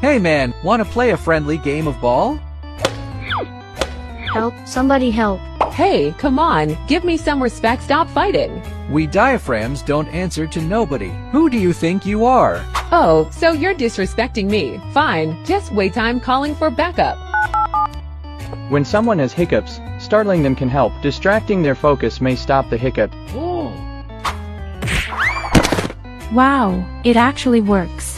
Hey man, wanna play a friendly game of ball? Help, somebody help. Hey, come on, give me some respect, stop fighting. We diaphragms don't answer to nobody. Who do you think you are? Oh, so you're disrespecting me. Fine, just wait, I'm calling for backup. When someone has hiccups, startling them can help. Distracting their focus may stop the hiccup. Wow, it actually works.